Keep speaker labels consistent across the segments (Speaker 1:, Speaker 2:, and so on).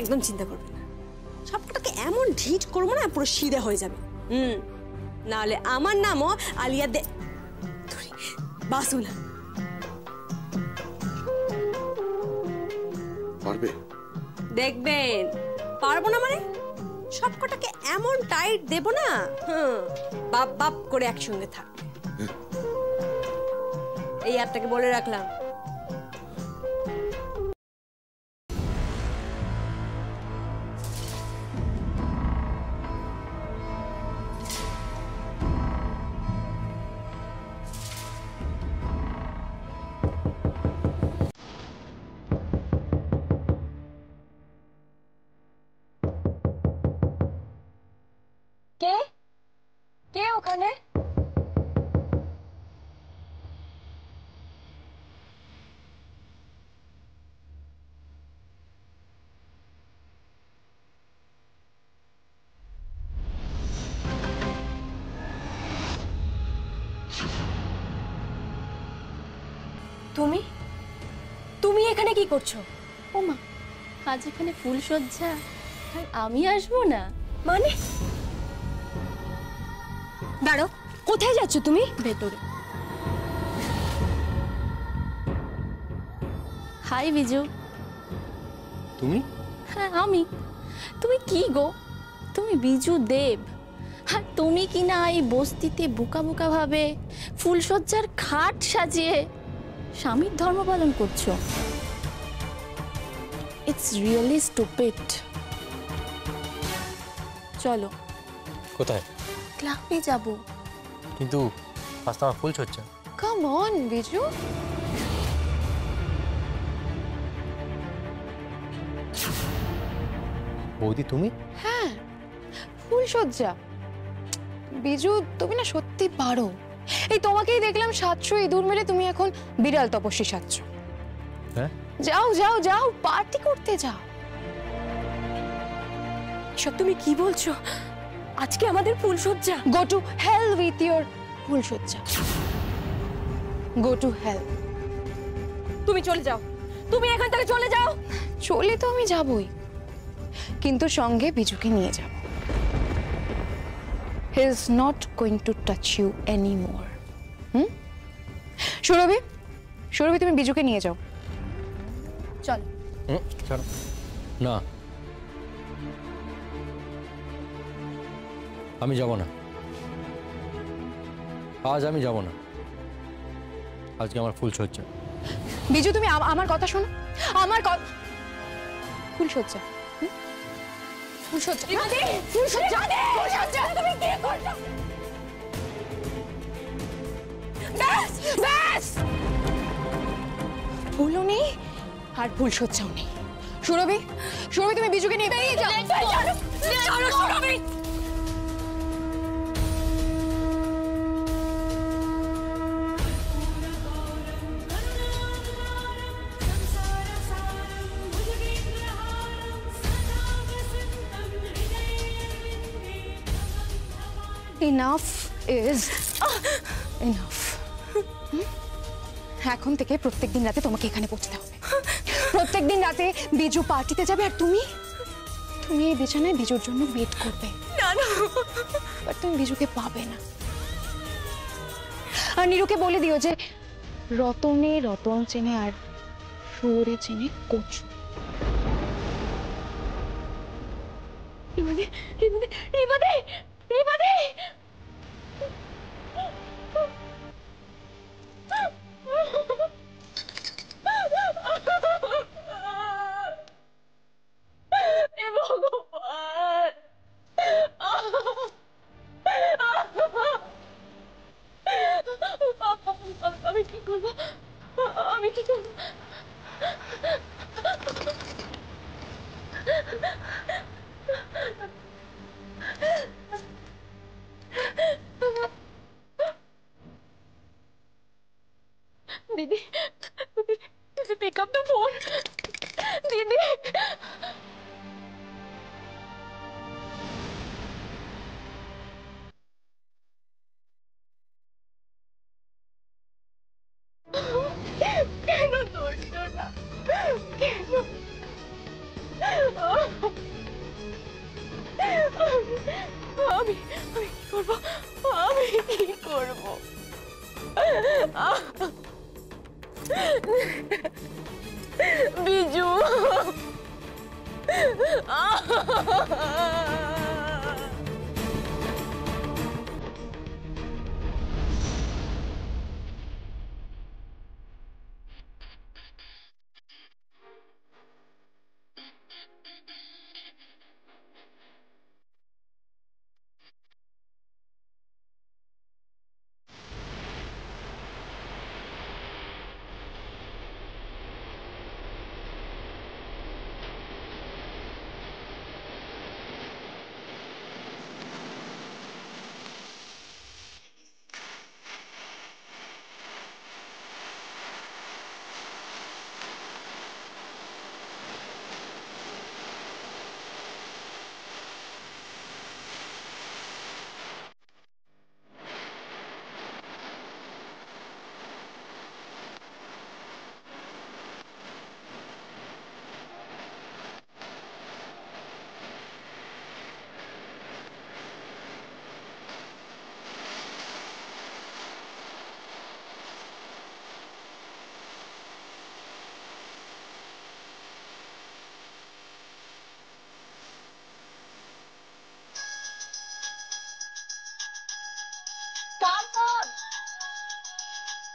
Speaker 1: একদম চিন্তা করবে না, সবটাকে এমন ঢিট করবো না পুরো সিধে হয়ে যাবে। নাহলে আমার নামও আলিয়া দে বাসুল।
Speaker 2: পারবে?
Speaker 1: দেখবেন পারবো না মানে সবকটাকে এমন টাইট দেব না, বাপ বাপ করে একসঙ্গে থাকবে। এই আপনাকে বলে রাখলাম।
Speaker 3: কে কে ওখানে? তুমি তুমি এখানে কি করছো?
Speaker 4: ও মা, আজ এখানে ফুলসজ্জা আর আমি আসবো না
Speaker 3: মানে দাঁড়াও, কোথায় যাচ্ছ তুমি?
Speaker 4: ভেতরে। হাই বিজু।
Speaker 5: তুমি?
Speaker 4: হ্যাঁ আমি। তুমি কি গো, তুমি বিজু দেব, আর তুমি কি না এই বস্তিতে বোকা বোকা ভাবে ফুলসজ্জার খাট সাজিয়ে স্বামীর ধর্ম পালন করছো? It's really stupid. চলো।
Speaker 5: কোথায়?
Speaker 4: ক্লাবে যাব।
Speaker 5: কিন্তু আজ তো আমার ফুলসজ্জা।
Speaker 3: Come on Biju.
Speaker 5: বৌদি তুমি?
Speaker 3: হ্যাঁ, ফুলসজ্জা। বিজু তুমি না সত্যি পারো। এই তোমাকেই দেখলাম 700 ইঁদুর মেরে তুমি এখন বিড়াল তপস্বী সাজছ।
Speaker 5: হ্যাঁ,
Speaker 3: যাও যাও যাও, পার্টি করতে যাও।
Speaker 4: এসব তুমি কি বলছো? আজকে আমাদের ফুলসজ্জা।
Speaker 3: Go to hell with your ফুলসজ্জা। Go to hell.
Speaker 4: তুমি চলে যাও, তুমি এখান থেকে চলে যাও।
Speaker 3: চলে তো আমি যাবই, কিন্তু সঙ্গে বিজুকে নিয়ে যাব। He is not going to touch you anymore. Surabhi, Surabhi তুমি বিজুকে নিয়ে যাও। চল।
Speaker 5: চলো। না, আমি যাব না। আজ আমি যাব না। আজকে আমার ফুলসজ্জা।
Speaker 3: বিজু তুমি আমার কথা শোনো, আমার কথা। ফুলসজ্জা, ফুলসজ্জা, ফুলসজ্জা, ফুলসজ্জা। তুমি কি করছো? ব্যাস ব্যাস, ফুলও নেই আর ফুলসজ্জাও নেই। সুরভি, সুরভি তুমি বিজুকে নিয়ে বেরিয়ে যাও। চলো সুরভি। Enough is enough. এখন থেকে প্রত্যেকদিন রাতে তোমাকে এখানে পৌঁছতে হবে। প্রত্যেকদিন রাতে বিজু পার্টিতে যাবে আর তুমি তুমি এই বিছানায় বিজুর জন্য ওয়েট করবে।
Speaker 4: না না,
Speaker 3: বাট তুমি বিজুকে পাবে না। আর নীরুকে বলে দিও যে রতনে রতন চেনে আর সৌরে চেনে কচু।
Speaker 4: আমি কি করবো? আমি কি করবো? আমি আমি কি করব? আমি কি করব? বিজু,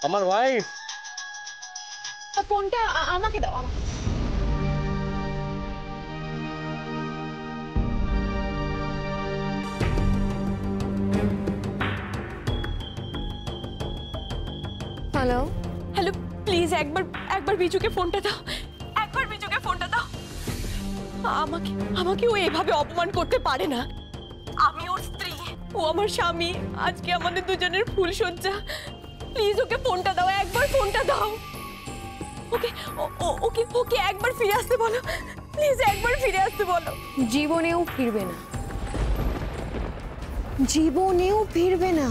Speaker 5: আমার ওয়াইফ।
Speaker 3: ফোনটা আমাকে দাও। হ্যালো,
Speaker 1: হ্যালো, প্লিজ একবার একবার বিজুকে ফোনটা দাও, একবার বিজুকে ফোনটা দাও। আমাকে আমাকে ও এভাবে অপমান করতে পারে না। আমি ওর স্ত্রী, ও আমার স্বামী। আজকে আমাদের দুজনের ফুলসজ্জা। প্লিজ ওকে ফোনটা দাও, একবার ফোনটা দাও। ওকে ওকে ওকে একবার ফিরে আসতে বলো, প্লিজ একবার ফিরে আসতে বলো।
Speaker 3: জীবনেও ফিরবে না, জীবনেও ফিরবে না।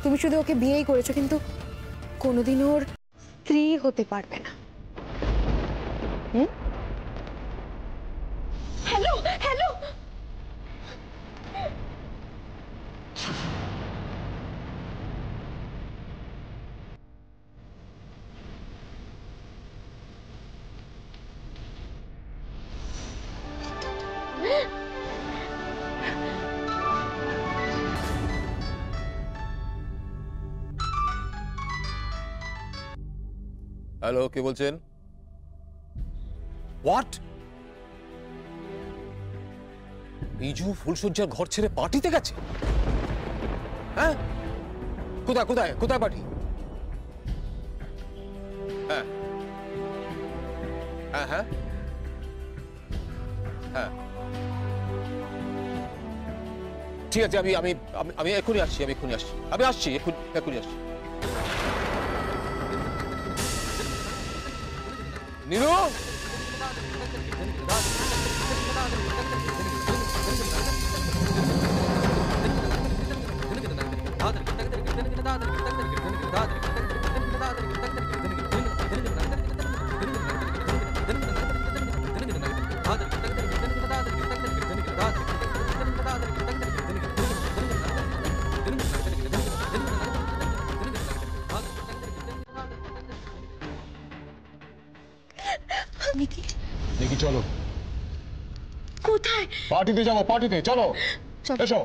Speaker 3: তুমি শুধু ওকে বিয়েই করেছো, কিন্তু কোনোদিন ওর স্ত্রী হতে পারবে না।
Speaker 1: হ্যালো হ্যালো,
Speaker 2: হ্যালো, কে বলছেন? হোয়াট? বিজু ফুলসজ্জার ঘর ছেড়ে পার্টিতে গেছে? হ্যাঁ, কোথায় কোথায় কোথায় পার্টি? হ্যাঁ হ্যাঁ হ্যাঁ হ্যাঁ, ঠিক আছে, আমি আমি আমি এক্ষুনি আসছি, আমি এক্ষুনি আসছি, আমি আসছি, এক্ষুনি আসছি। নীলু,
Speaker 6: দেখি চলো,
Speaker 1: কোথায়?
Speaker 6: পার্টিতে যাবো, পার্টিতে চলো, এসো।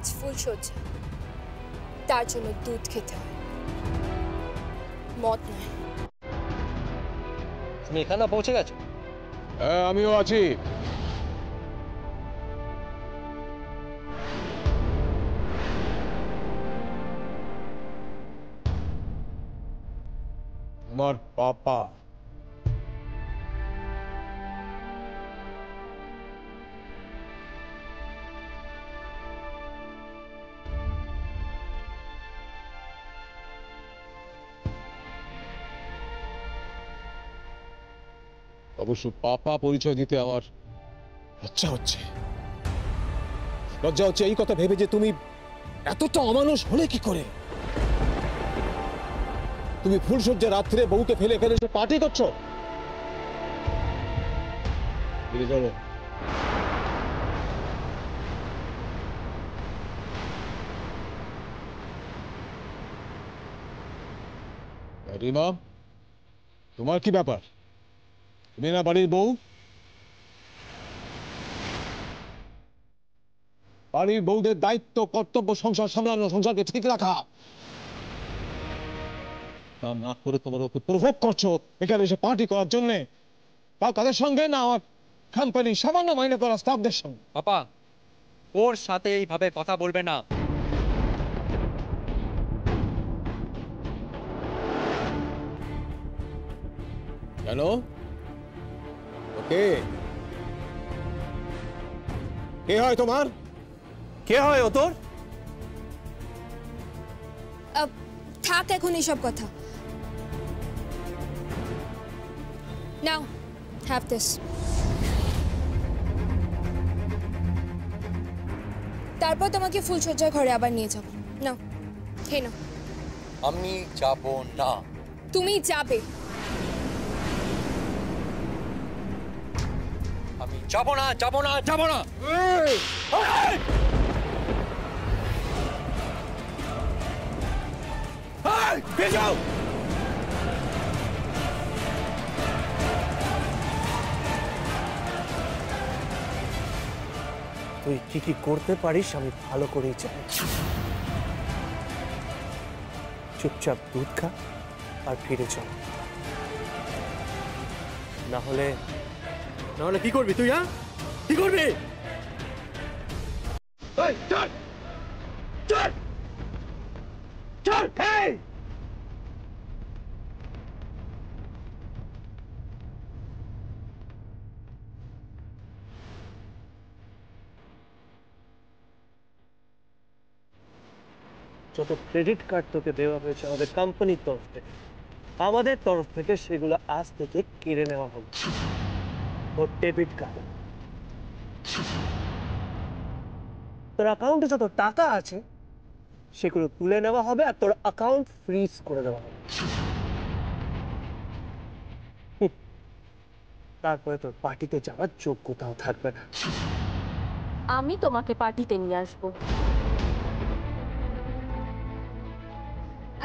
Speaker 3: আজ ফুলসজ্জা, তার জন্য দুধ খেতে হয়, মদ নয়।
Speaker 5: তুমি এখানে পৌঁছে গেছো?
Speaker 6: হ্যাঁ, আমিও আছি। আমার পাপা অবশ্য পাপা পরিচয় দিতে আমার
Speaker 2: লজ্জা হচ্ছে, লজ্জা হচ্ছে এই কথা ভেবে যে তুমি এতটা অমানুষ হলে কি করে। তুমি ফুলসজ্জা রাত্রে বউকে ফেলে ফেলে এসে পার্টি করছো।
Speaker 6: ফিরে চলো। রিমা, তোমার কি ব্যাপার? তুমি না বাড়ির বউ? বাড়ির বউদের দায়িত্ব কর্তব্য সংসার সামলানো, সংসারকে ঠিক রাখা। তা না করে তোমার ওকে প্রভোগ করছো এখানে এসে পার্টি করার জন্য। তাও কাদের সঙ্গে? না আমার কোম্পানি সামান্য মাইনে করা স্টাফদের সঙ্গে।
Speaker 5: পাপা, ওর সাথে এইভাবে কথা বলবে না।
Speaker 2: কেন? ওকে, কে হয় তোমার?
Speaker 5: কে হয় ও তোর?
Speaker 3: থাক এখন এসব কথা। নাও, হ্যাভ দিস। তারপর তোমাকে ফুলসজ্জার ঘরে আবার নিয়ে যাব। নাও, খেয়ে নাও।
Speaker 5: আমি যাব না।
Speaker 3: তুমি যাবে।
Speaker 5: আমি যাব না, যাব না, যাব না। যাও।
Speaker 7: তুই কি কি করতে পারিস আমি ভালো করেই জানি। চুপচাপ দুধ খা আর ফিরে চল, না হলে কি করবি তুই? হ্যাঁ, কি করবি? যত ক্রেডিট কার্ড তোকে দেওয়া হয়েছে আমাদের কোম্পানির তরফ থেকে, আমাদের তরফ থেকে সেগুলো আজ থেকে কেড়ে নেওয়া হবে। তোর ডেবিট কার্ড, তোর অ্যাকাউন্টে যত টাকা আছে সেগুলো তুলে নেওয়া হবে আর তোর অ্যাকাউন্ট ফ্রিজ করে দেওয়া হবে। তারপরে তোর পার্টিতে যাওয়ার যোগ্যতাও থাকবে না।
Speaker 4: আমি তোমাকে পার্টিতে নিয়ে আসবো।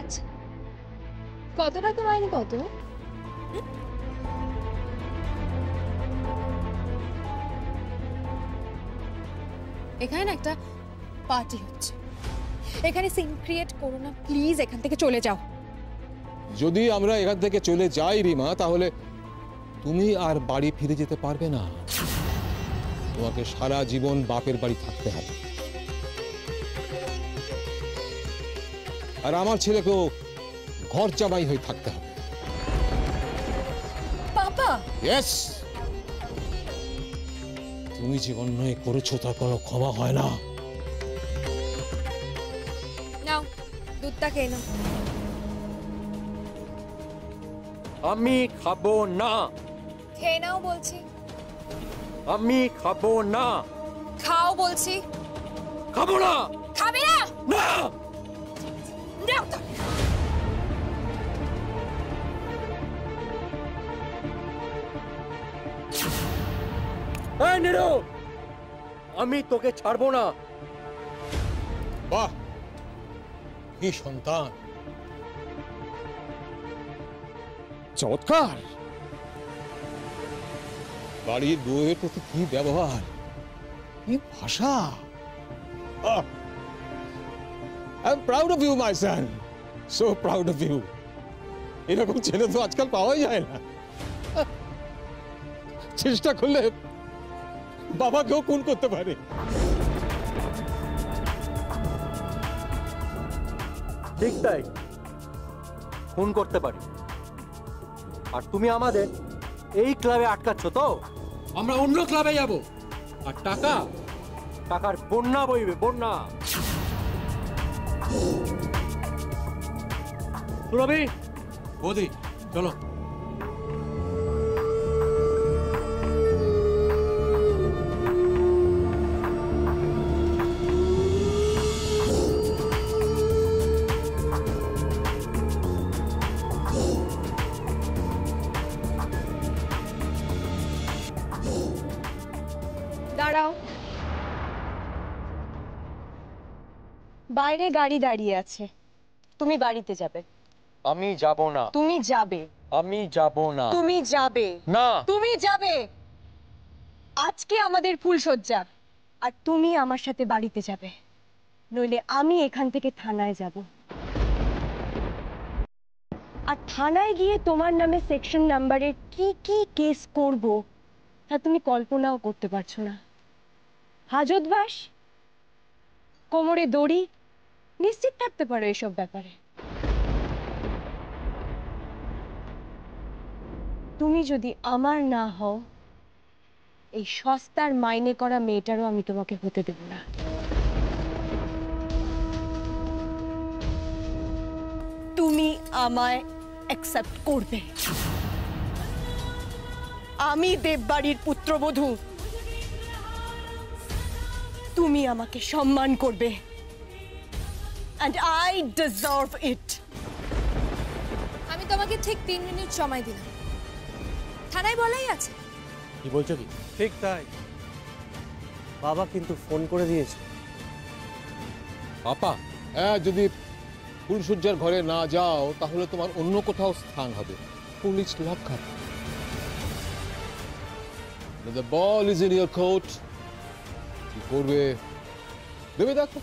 Speaker 3: আচ্ছা, কত টাকা মাইনে কত? এখানে না একটা পার্টি হচ্ছে, এখানে সিন ক্রিয়েট করো না প্লিজ, এখান থেকে চলে যাও।
Speaker 2: যদি আমরা এখান থেকে চলে যাই রিমা, তাহলে তুমি আর বাড়ি ফিরে যেতে পারবে না। তোমাকে সারা জীবন বাপের বাড়ি থাকতে হবে। আর আমার ছেলেকেও ঘর জামাই হয়ে থাকতে হবে।
Speaker 3: পাপা,
Speaker 2: ইয়েস, তুমি যে অন্যায় করেছো তার কোনো ক্ষমা হয় না।
Speaker 3: নাও দুধটা খেয়ে নাও।
Speaker 5: আমি খাবো না।
Speaker 3: খেয়ে নাও বলছি।
Speaker 5: আমি খাবো না।
Speaker 3: খাও বলছি।
Speaker 5: খাবো না।
Speaker 3: খাবে না?
Speaker 5: না।
Speaker 3: নাও তো।
Speaker 5: এই নিরু, আমি তোকে ছাড়বো না।
Speaker 2: বাহ, কি সন্তান, চমৎকার। বাড়ির বউয়ের প্রতি কি ব্যবহার, কি ভাষা। I am proud of you my son, so proud of you. এরকম ছেলে তো আজকাল পাওয়াই যায় না। চেষ্টা করলে বাবাকেও খুন করতে পারে।
Speaker 5: ঠিক তাই, খুন করতে পারি। আর তুমি আমাদের এই ক্লাবে আটকাচ্ছ তো?
Speaker 8: আমরা অন্য ক্লাবে যাব, আর
Speaker 5: টাকার বন্যা বইবে, বন্যা।
Speaker 7: রবি,
Speaker 8: বৌদি চলো।
Speaker 1: দাঁড়াও, বাইরে গাড়ি দাঁড়িয়ে আছে, তুমি বাড়িতে যাবে।
Speaker 5: আমি যাব না।
Speaker 1: তুমি যাবে।
Speaker 5: আমি যাব না।
Speaker 1: তুমি যাবে
Speaker 5: না।
Speaker 1: তুমি যাবে। আজকে আমাদের ফুলসজ্জা, আর তুমি আমার সাথে বাড়িতে যাবে, নইলে আমি এখান থেকে থানায় যাব। আর থানায় গিয়ে তোমার নামে সেকশন নাম্বারের কি কি কেস করব তা তুমি কল্পনাও করতে পারছো না। হাজতবাস, কোমরে দড়ি, নিশ্চিত থাকতে পারো এসব ব্যাপারে। তুমি যদি আমার না হও, এই সস্তার মাইনে করা মেয়েটারও আমি তোমাকে হতে দেব না। তুমি আমায় অ্যাকসেপ্ট করবে। আমি দেববাড়ির পুত্রবধূ, তুমি আমাকে সম্মান করবে, and I deserve it.
Speaker 3: আমি তোমাকে ঠিক 3 মিনিট সময় দিলাম, থানায় বলাই আছে।
Speaker 5: কি বলছো কি?
Speaker 7: ঠিক তাই, বাবা কিন্তু ফোন করে দিয়েছে।
Speaker 2: আপা, যদি ফুলসজ্জার ঘরে না যাও তাহলে তোমার অন্য কোথাও স্থান হবে, police lock-up. The ball is in your court. কি করবে ভেবে দেখো।